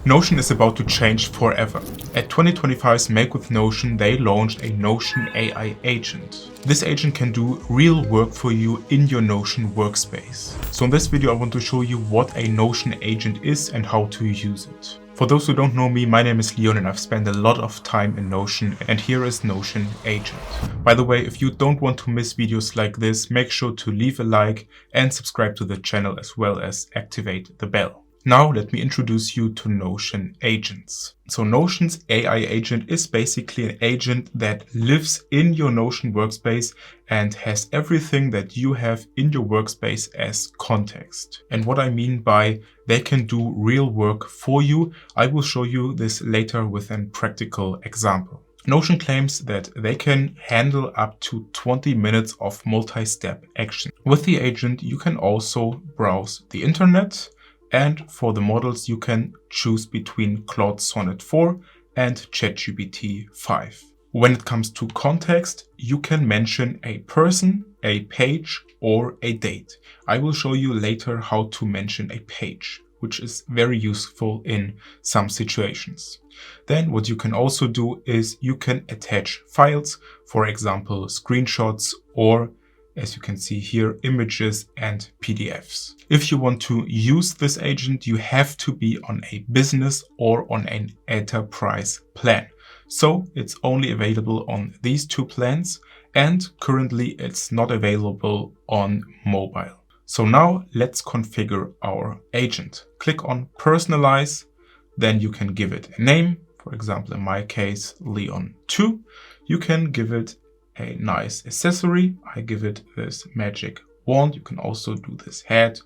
Notion is about to change forever. At 2025's Make with Notion, they launched a Notion AI agent. This agent can do real work for you in your Notion workspace. So in this video, I want to show you what a Notion agent is and how to use it. For those who don't know me, my name is Leon and I've spent a lot of time in Notion, and here is Notion Agent. By the way, if you don't want to miss videos like this, make sure to leave a like and subscribe to the channel as well as activate the bell. Now let me introduce you to Notion agents. So Notion's AI agent is basically an agent that lives in your Notion workspace and has everything that you have in your workspace as context. And what I mean by they can do real work for you, I will show you this later with a practical example. Notion claims that they can handle up to 20 minutes of multi-step action. With the agent, you can also browse the internet, and for the models, you can choose between Claude Sonnet 4 and ChatGPT 5. When it comes to context, you can mention a person, a page, or a date. I will show you later how to mention a page, which is very useful in some situations. Then what you can also do is you can attach files, for example, screenshots or, as you can see here, images and PDFs. If you want to use this agent, you have to be on a business or on an enterprise plan. So it's only available on these two plans, and currently it's not available on mobile. So now let's configure our agent. Click on personalize, then you can give it a name. For example, in my case, Leon2. You can give it a nice accessory. I give it this magic wand. You can also do this hat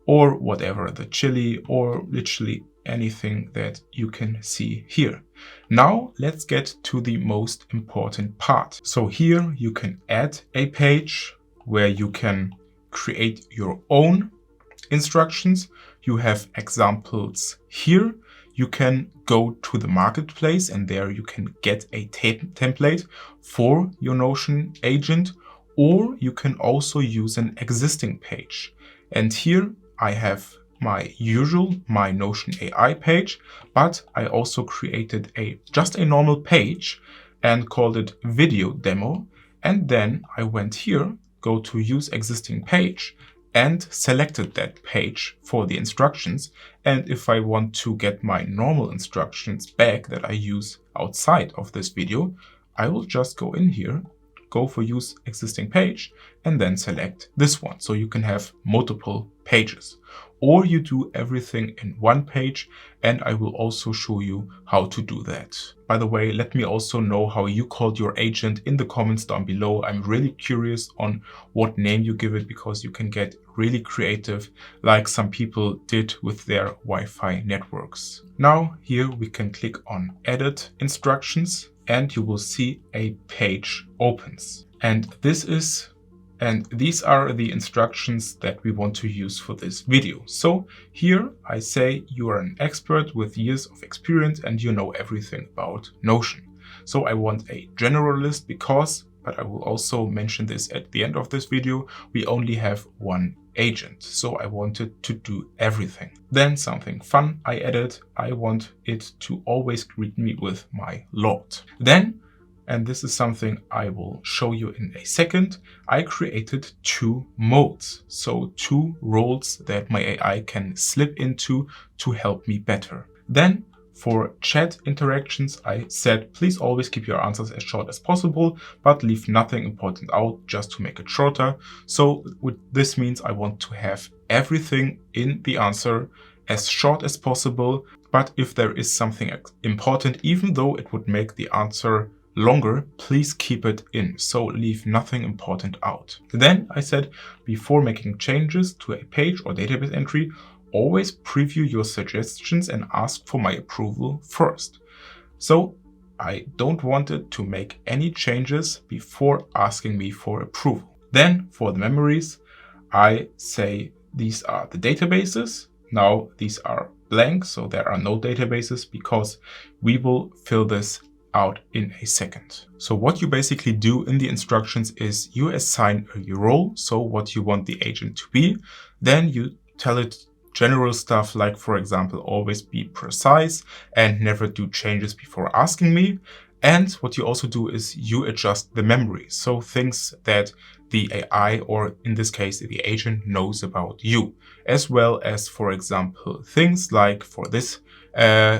or whatever, the chili or literally anything that you can see here. Now let's get to the most important part. So here you can add a page where you can create your own instructions. You have examples here. You can go to the marketplace and there you can get a template for your Notion agent, or you can also use an existing page. And here I have my Notion AI page, but I also created just a normal page and called it video demo. And then I went here, go to use existing page, and selected that page for the instructions. And if I want to get my normal instructions back that I use outside of this video, I will just go in here, go for use existing page, and then select this one. So you can have multiple pages, or you do everything in one page, and I will also show you how to do that. By the way, let me also know how you called your agent in the comments down below. I'm really curious on what name you give it, because you can get really creative like some people did with their Wi-Fi networks. Now here we can click on edit instructions and you will see a page opens. And these are the instructions that we want to use for this video. So here I say you are an expert with years of experience and you know everything about Notion. So I want a generalist because, but I will also mention this at the end of this video, we only have one agent. So I wanted to do everything. Then something fun I added. I want it to always greet me with my Lord. Then, and this is something I will show you in a second, I created two modes. So two roles that my AI can slip into to help me better. Then for chat interactions, I said, please always keep your answers as short as possible, but leave nothing important out just to make it shorter. So this means I want to have everything in the answer as short as possible. But if there is something important, even though it would make the answer longer, please keep it in. So leave nothing important out. Then I said, before making changes to a page or database entry, always preview your suggestions and ask for my approval first. So I don't want it to make any changes before asking me for approval. Then for the memories, I say these are the databases. Now these are blank, so there are no databases because we will fill this out in a second. So what you basically do in the instructions is you assign a role, so what you want the agent to be. Then you tell it general stuff like, for example, always be precise and never do changes before asking me. And what you also do is you adjust the memory. So things that the AI, or in this case, the agent, knows about you, as well as, for example, things like for this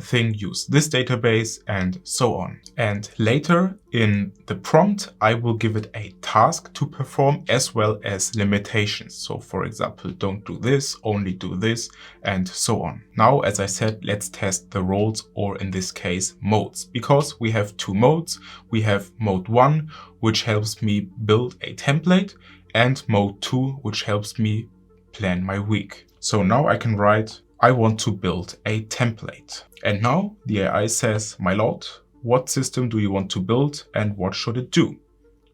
thing, use this database and so on. And later in the prompt, I will give it a task to perform as well as limitations. So for example, don't do this, only do this, and so on. Now, as I said, let's test the roles, or in this case, modes, because we have two modes. We have mode 1, which helps me build a template, and mode 2, which helps me plan my week. So now I can write, I want to build a template. And now the AI says, my lord, what system do you want to build and what should it do?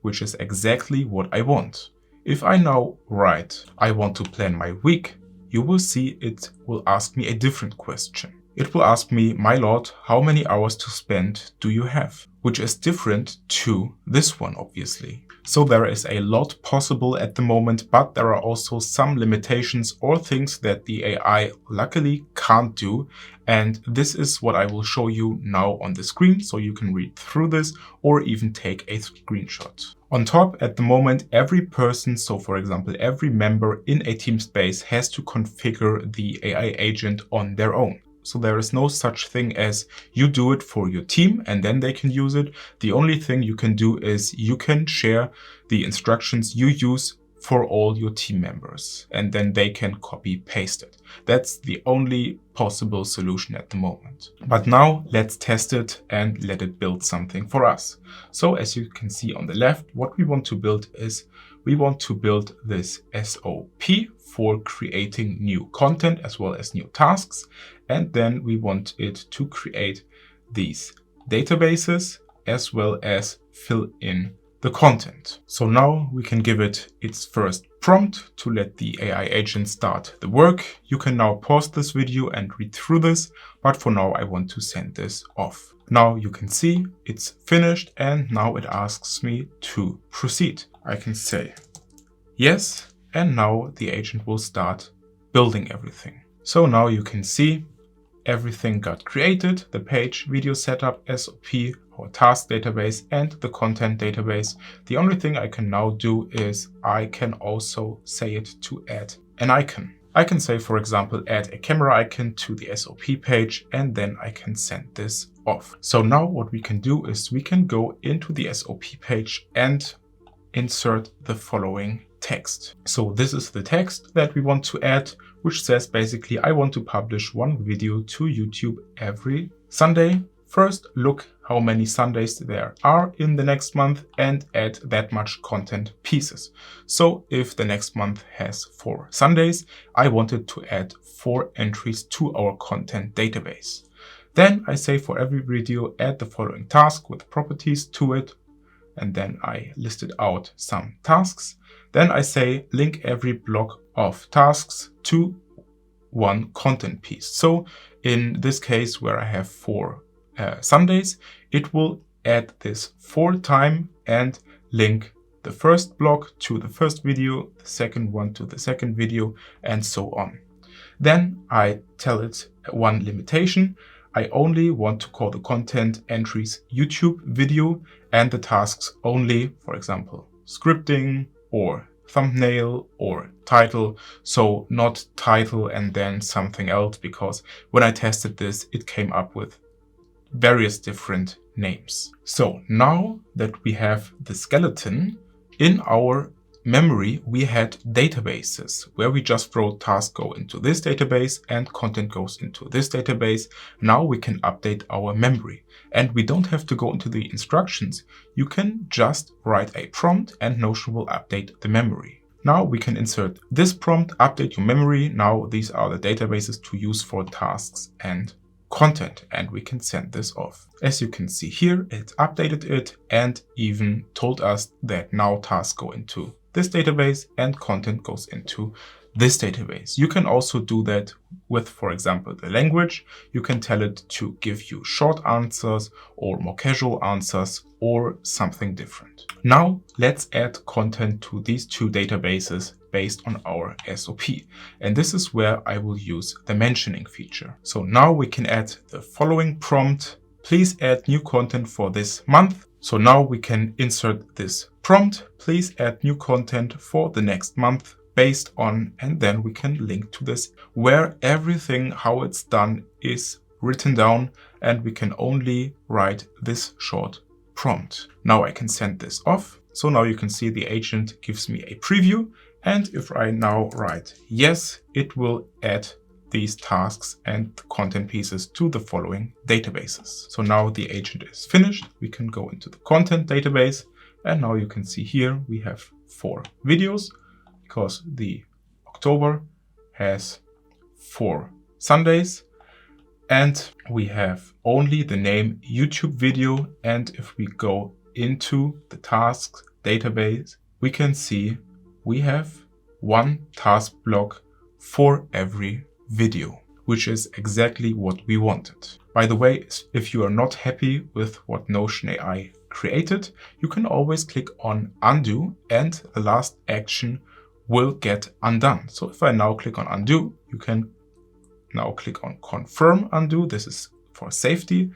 Which is exactly what I want. If I now write, I want to plan my week, you will see it will ask me a different question. It will ask me, my lord, how many hours to spend do you have? Which is different to this one, obviously. So there is a lot possible at the moment, but there are also some limitations or things that the AI luckily can't do. And this is what I will show you now on the screen, so you can read through this or even take a screenshot. On top, at the moment, every person, so for example, every member in a team space has to configure the AI agent on their own. So there is no such thing as you do it for your team and then they can use it. The only thing you can do is you can share the instructions you use for all your team members, and then they can copy paste it. That's the only possible solution at the moment. But now let's test it and let it build something for us. So as you can see on the left, what we want to build is we want to build this SOP for creating new content as well as new tasks. And then we want it to create these databases as well as fill in the content. So now we can give it its first prompt to let the AI agent start the work. You can now pause this video and read through this, but for now I want to send this off. Now you can see it's finished and now it asks me to proceed. I can say yes, and now the agent will start building everything. So now you can see everything got created: the page, video setup, SOP, our task database, and the content database. The only thing I can now do is I can also say it to add an icon. I can say, for example, add a camera icon to the SOP page, and then I can send this off. So now what we can do is we can go into the SOP page and insert the following text. So this is the text that we want to add, which says basically, I want to publish one video to YouTube every Sunday. First, look how many Sundays there are in the next month and add that much content pieces. So if the next month has 4 Sundays, I wanted to add 4 entries to our content database. Then I say for every video, add the following task with properties to it. And then I listed out some tasks. Then I say link every block of tasks to one content piece. So in this case, where I have 4 Sundays, it will add this 4 times and link the first block to the first video, the second one to the second video, and so on. Then I tell it one limitation. I only want to call the content entries YouTube video and the tasks only, for example, scripting or thumbnail or title. So not title and then something else, because when I tested this, it came up with various different names. So now that we have the skeleton in our memory, we had databases where we just wrote tasks go into this database and content goes into this database. Now we can update our memory and we don't have to go into the instructions. You can just write a prompt and Notion will update the memory. Now we can insert this prompt, update your memory. Now these are the databases to use for tasks and content, and we can send this off. As you can see here, it updated it and even told us that now tasks go into this database and content goes into this database. You can also do that with, for example, the language. You can tell it to give you short answers or more casual answers or something different. Now let's add content to these 2 databases based on our SOP. And this is where I will use the mentioning feature. So now we can add the following prompt. Please add new content for this month. So now we can insert this prompt. Please add new content for the next month based on, and then we can link to this where everything, how it's done, is written down, and we can only write this short prompt. Now I can send this off. So now you can see the agent gives me a preview. And if I now write yes, it will add these tasks and content pieces to the following databases. So now the agent is finished. We can go into the content database. And now you can see here we have 4 videos because the October has 4 Sundays. And we have only the name YouTube video. And if we go into the tasks database, we can see we have 1 task block for every video, which is exactly what we wanted. By the way, if you are not happy with what Notion AI created, you can always click on undo and the last action will get undone. So if I now click on undo, you can now click on confirm undo. This is for safety.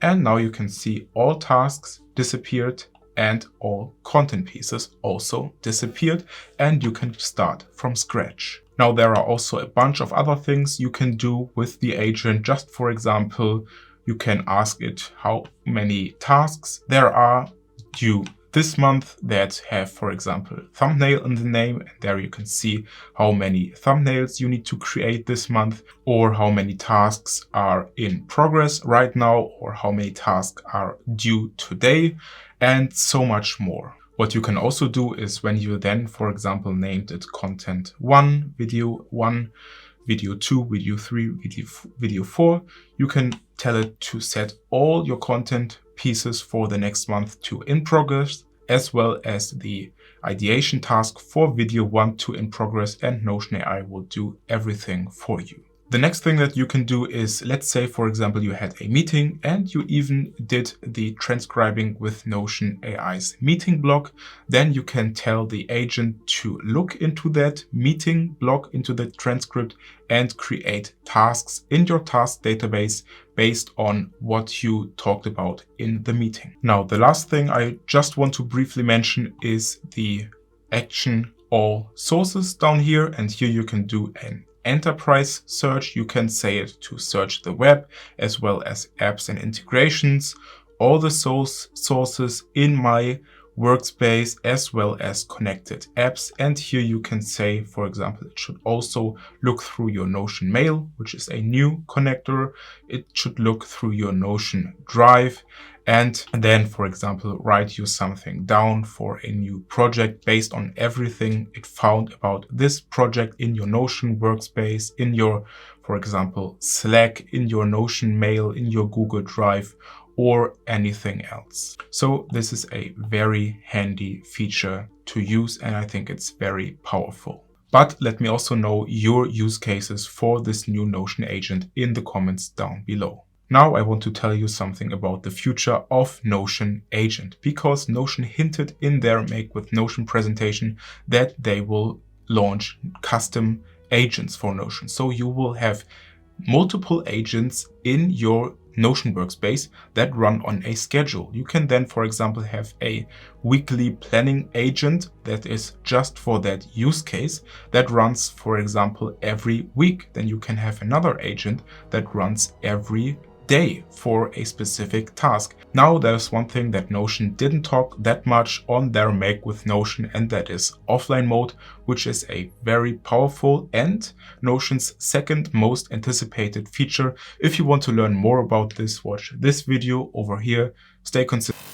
And now you can see all tasks disappeared and all content pieces also disappeared, and you can start from scratch. Now there are also a bunch of other things you can do with the agent. Just for example, you can ask it how many tasks there are due this month that have, for example, thumbnail in the name. And there you can see how many thumbnails you need to create this month, or how many tasks are in progress right now, or how many tasks are due today, and so much more. What you can also do is when you then, for example, named it content 1, video 1, video 2, video 3, video 4, you can tell it to set all your content pieces for the next month to in progress, as well as the ideation task for video 1 to in progress, and Notion AI will do everything for you. The next thing that you can do is, let's say, for example, you had a meeting and you even did the transcribing with Notion AI's meeting block. Then you can tell the agent to look into that meeting block, into the transcript, and create tasks in your task database based on what you talked about in the meeting. Now, the last thing I just want to briefly mention is the action all sources down here. And here you can do an enterprise search. You can say it to search the web as well as apps and integrations, all the sources in my workspace as well as connected apps. And here you can say, for example, it should also look through your Notion Mail, which is a new connector. It should look through your Notion Drive. And then, for example, write you something down for a new project based on everything it found about this project in your Notion workspace, in your, for example, Slack, in your Notion Mail, in your Google Drive, or anything else. So this is a very handy feature to use, and I think it's very powerful. But let me also know your use cases for this new Notion agent in the comments down below. Now I want to tell you something about the future of Notion Agent, because Notion hinted in their Make with Notion presentation that they will launch custom agents for Notion. So you will have multiple agents in your Notion workspace that run on a schedule. You can then, for example, have a weekly planning agent that is just for that use case that runs, for example, every week. Then you can have another agent that runs every day for a specific task. Now there's one thing that Notion didn't talk that much on their Make with Notion, and that is offline mode, which is a very powerful and Notion's second most anticipated feature. If you want to learn more about this, watch this video over here. Stay consistent.